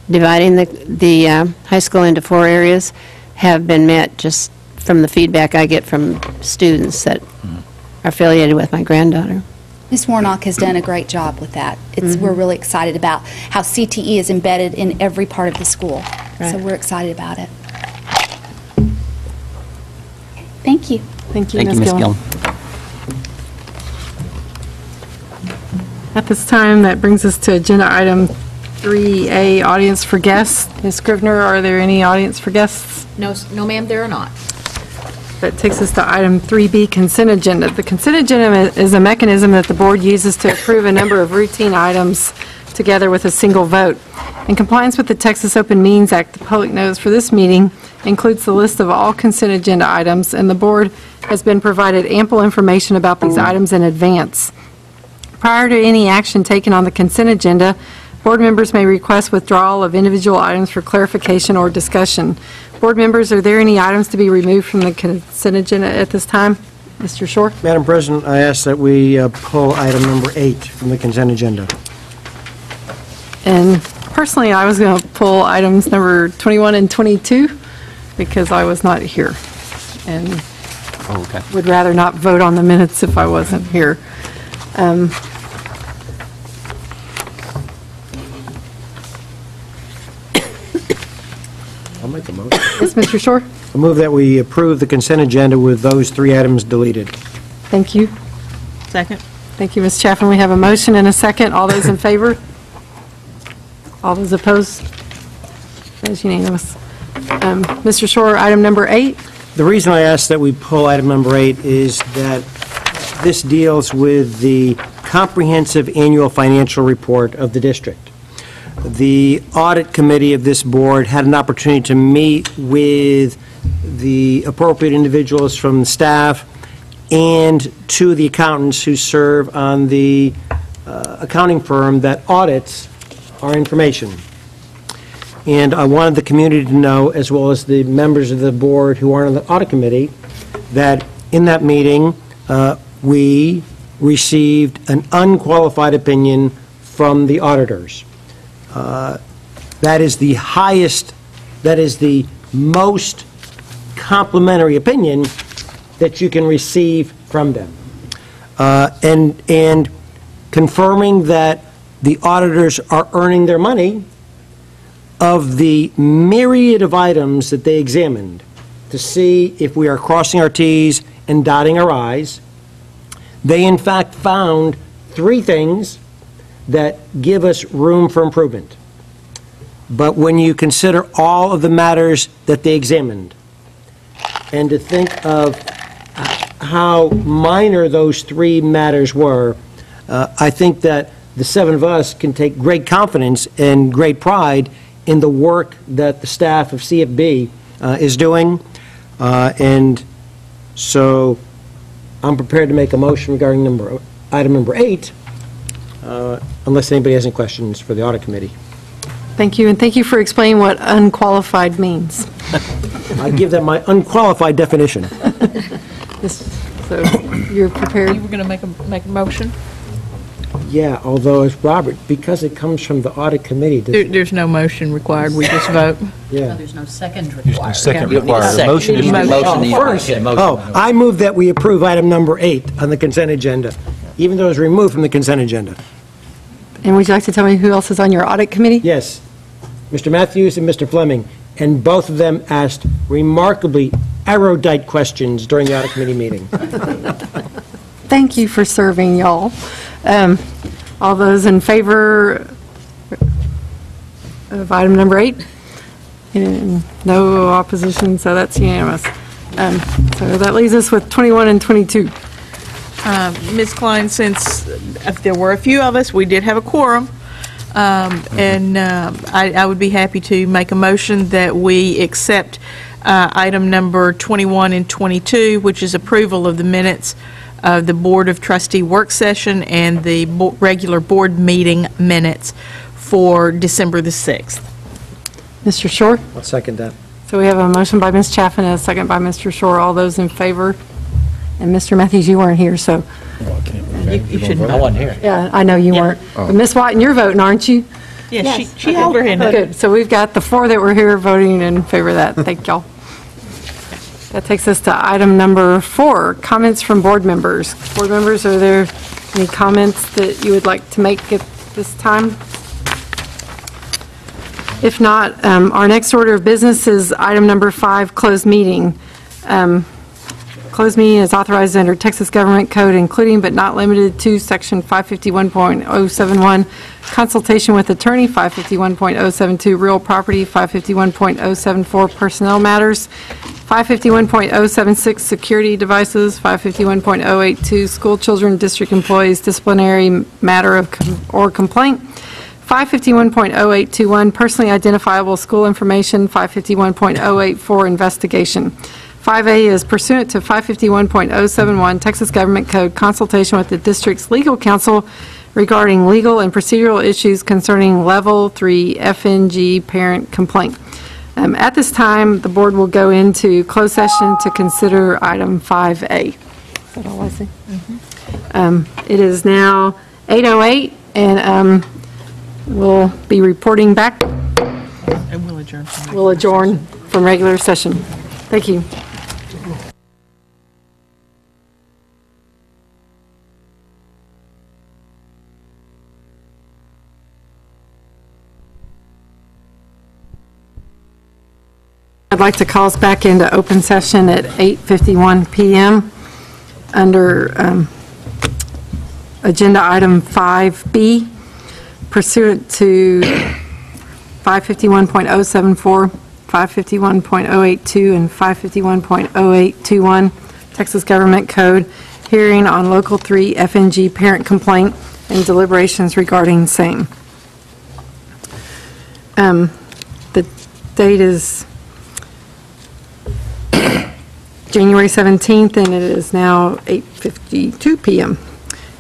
dividing the high school into 4 areas have been met, just from the feedback I get from students that are affiliated with my granddaughter. Ms. Warnock has done a great job with that. We're really excited about how CTE is embedded in every part of the school. So we're excited about it. Thank you. Thank you, Thank you, Ms. Ms. Gillum. Gillum. At this time, that brings us to agenda item 3A, audience for guests. Ms. Scrivener, are there any audience for guests? No, ma'am, there are not. That takes us to item 3B, consent agenda. The consent agenda is a mechanism that the board uses to approve a number of routine items together with a single vote. In compliance with the Texas Open Meetings Act, the public notice for this meeting includes the list of all consent agenda items, and the board has been provided ample information about these items in advance. Prior to any action taken on the consent agenda, board members may request withdrawal of individual items for clarification or discussion. Board members, are there any items to be removed from the consent agenda at this time? Mr. Shore? Madam President, I ask that we pull item number 8 from the consent agenda. And personally, I was going to pull items number 21 and 22 because I was not here and would rather not vote on the minutes if I wasn't here. I'll make a motion. Yes, Mr. Shore? I move that we approve the consent agenda with those 3 items deleted. Thank you. Second. Thank you, Ms. Chaffin. We have a motion and a second. All those in favor? All those opposed? That is unanimous. Mr. Shore, item number 8. The reason I ask that we pull item number 8 is that this deals with the comprehensive annual financial report of the district. The audit committee of this board had an opportunity to meet with the appropriate individuals from the staff and 2 of the accountants who serve on the accounting firm that audits our information. And I wanted the community to know, as well as the members of the board who are on the audit committee, that in that meeting, we received an unqualified opinion from the auditors. That is the highest, that is the most complimentary opinion that you can receive from them. And confirming that the auditors are earning their money of the myriad of items that they examined to see if we are crossing our T's and dotting our I's. They, in fact, found 3 things that give us room for improvement. But when you consider all of the matters that they examined, and to think of how minor those 3 matters were, I think that the 7 of us can take great confidence and great pride in the work that the staff of CFB is doing. And so I'm prepared to make a motion regarding item number 8, unless anybody has any questions for the audit committee. Thank you, and thank you for explaining what unqualified means. I give that my unqualified definition. So you're prepared? You were going to make a motion? Yeah, although it's Robert, because it comes from the audit committee. There's no motion required, we just vote. Yeah. There's no second required. Second required. The motion is I move that we approve item number 8 on the consent agenda, even though it's removed from the consent agenda. And would you like to tell me who else is on your audit committee? Yes, Mr. Matthews and Mr. Fleming, and both of them asked remarkably erudite questions during the audit committee meeting. Thank you for serving, y'all. All those in favor of item number 8? And no opposition, so that's unanimous. So that leaves us with 21 and 22. Ms. Klein, since there were a few of us, we did have a quorum, and I would be happy to make a motion that we accept item number 21 and 22, which is approval of the minutes of the Board of Trustee work session and the regular board meeting minutes for December the 6th. Mr. Shore? I'll second that. So we have a motion by Ms. Chaffin and a second by Mr. Shore. All those in favor? And Mr. Matthews, you weren't here, so. You shouldn't. I wasn't here. Yeah, I know you weren't. But Ms. Whiten, you're voting, aren't you? Yeah, she held her hand up. Good. So we've got the 4 that were here voting in favor of that. Thank y'all. That takes us to item number 4, comments from board members. Board members, are there Any comments that you would like to make at this time? If not, our next order of business is item number 5, closed meeting. Closed meeting is authorized under Texas Government Code, including but not limited to Section 551.071, consultation with attorney, 551.072, real property, 551.074, personnel matters, 551.076, security devices, 551.082, school children, district employees, disciplinary matter or complaint, 551.0821, personally identifiable school information, 551.084, investigation. 5A is pursuant to 551.071 Texas Government Code, consultation with the district's legal counsel regarding legal and procedural issues concerning Level 3 FNG parent complaint. At this time, the board will go into closed session to consider item 5A. Is that all I see? It is now 8:08, and we'll be reporting back. And we'll adjourn. We'll adjourn from regular session. Thank you. I'd like to call us back into open session at 8:51 p.m. under agenda item 5B, pursuant to 551.074, 551.082, and 551.0821 Texas Government Code, hearing on Local 3 FNG parent complaint and deliberations regarding same. The date is January 17th, and it is now 8:52 p.m.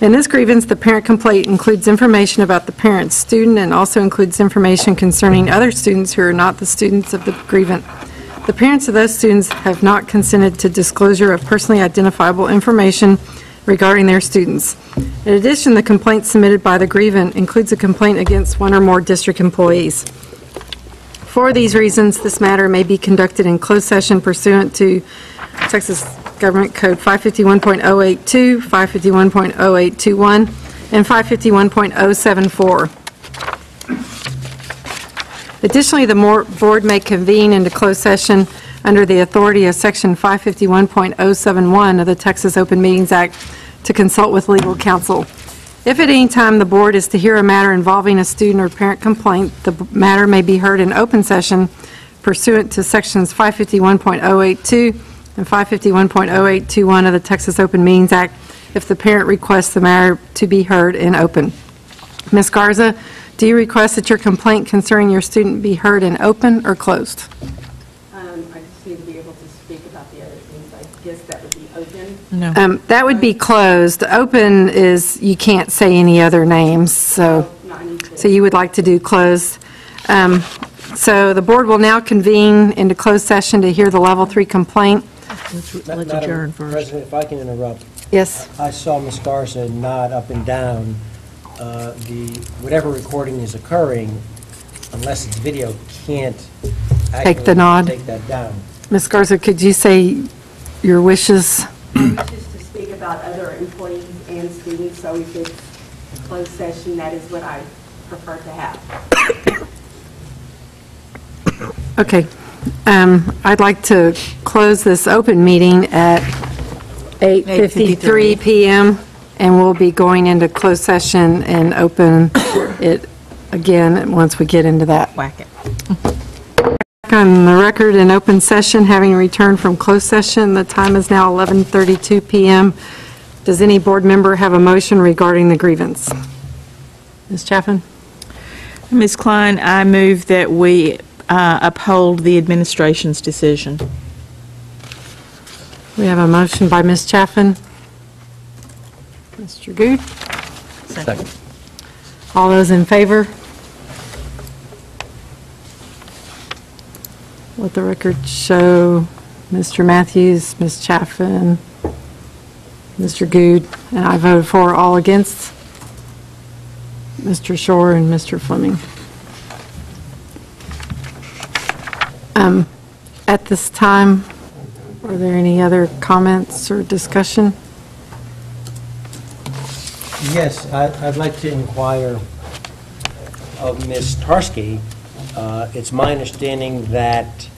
In this grievance, the parent complaint includes information about the parent's student and also includes information concerning other students who are not the students of the grievant. The parents of those students have not consented to disclosure of personally identifiable information regarding their students. In addition, the complaint submitted by the grievant includes a complaint against one or more district employees. For these reasons, this matter may be conducted in closed session pursuant to Texas Government Code 551.082, 551.0821, and 551.074. Additionally, the board may convene into closed session under the authority of Section 551.071 of the Texas Open Meetings Act to consult with legal counsel. If at any time the board is to hear a matter involving a student or parent complaint, the matter may be heard in open session pursuant to Sections 551.082 and 551.0821 of the Texas Open Meetings Act if the parent requests the matter to be heard in open. Ms. Garza, do you request that your complaint concerning your student be heard in open or closed? I just need to be able to speak about the other things. I guess that would be open. No. That would be closed. Open is you can't say any other names, so you would like to do closed. So the board will now convene into closed session to hear the Level 3 complaint. Let's adjourn first. President, if I can interrupt. Yes. I saw Ms. Garza nod up and down. Whatever recording is occurring, unless it's video, can't Take the nod. take that down. Ms. Garza, could you say your wishes? Just to speak about other employees and students, so if it's closed session, that is what I prefer to have. Okay. I'd like to close this open meeting at 8:53 p.m., and we'll be going into closed session and open it again once we get into that. Whack it. Back on the record in open session, having returned from closed session, the time is now 11:32 p.m. Does any board member have a motion regarding the grievance? Ms. Chaffin? Ms. Klein, I move that we uphold the administration's decision. We have a motion by Ms. Chaffin. Mr. Good? Second. All those in favor? Let the record show Mr. Matthews, Ms. Chaffin, Mr. Good, and I voted for. All against? Mr. Shore and Mr. Fleming. At this time, are there any other comments or discussion? Yes, I'd like to inquire of Ms. Tarski. It's my understanding that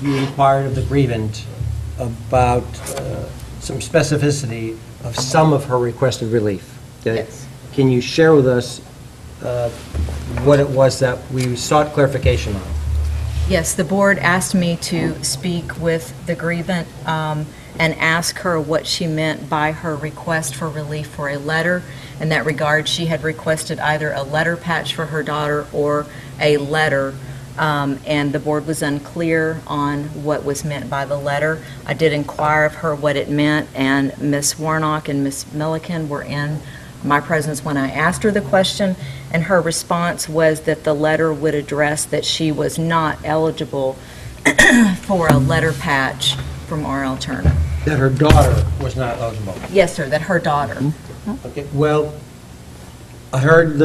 you inquired of the grievant about some specificity of some of her requested relief. Yes. Can you share with us what it was that we sought clarification on? Yes, the board asked me to speak with the grievant and ask her what she meant by her request for relief for a letter. In that regard, she had requested either a letter patch for her daughter or a letter, and the board was unclear on what was meant by the letter. I did inquire of her what it meant, and Ms. Warnock and Ms. Milliken were in my presence when I asked her the question, and her response was that the letter would address that she was not eligible for a letter patch from R.L. Turner. That her daughter was not eligible? Yes, sir, that her daughter. Okay, well, I heard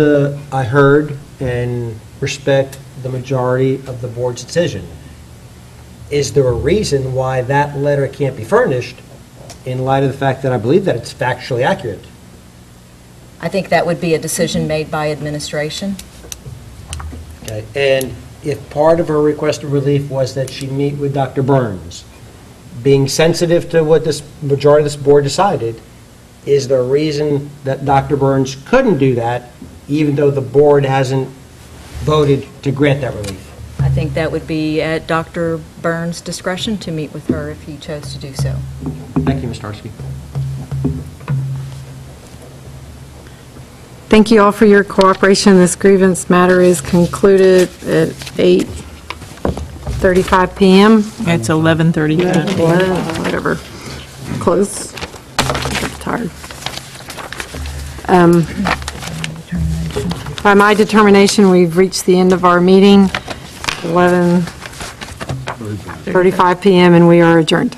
and respect the majority of the board's decision. Is there a reason why that letter can't be furnished in light of the fact that I believe that it's factually accurate? I think that would be a decision made by administration. Okay, and if part of her request of relief was that she meet with Dr. Burns, being sensitive to what this majority of this board decided, is there a reason that Dr. Burns couldn't do that, even though the board hasn't voted to grant that relief? I think that would be at Dr. Burns' discretion to meet with her if he chose to do so. Thank you, Ms. Tarski. Thank you all for your cooperation. This grievance matter is concluded at 8:35 p.m. It's 11:35. Whatever. Close. I'm tired. By my determination, we've reached the end of our meeting, 11:35 p.m., and we are adjourned.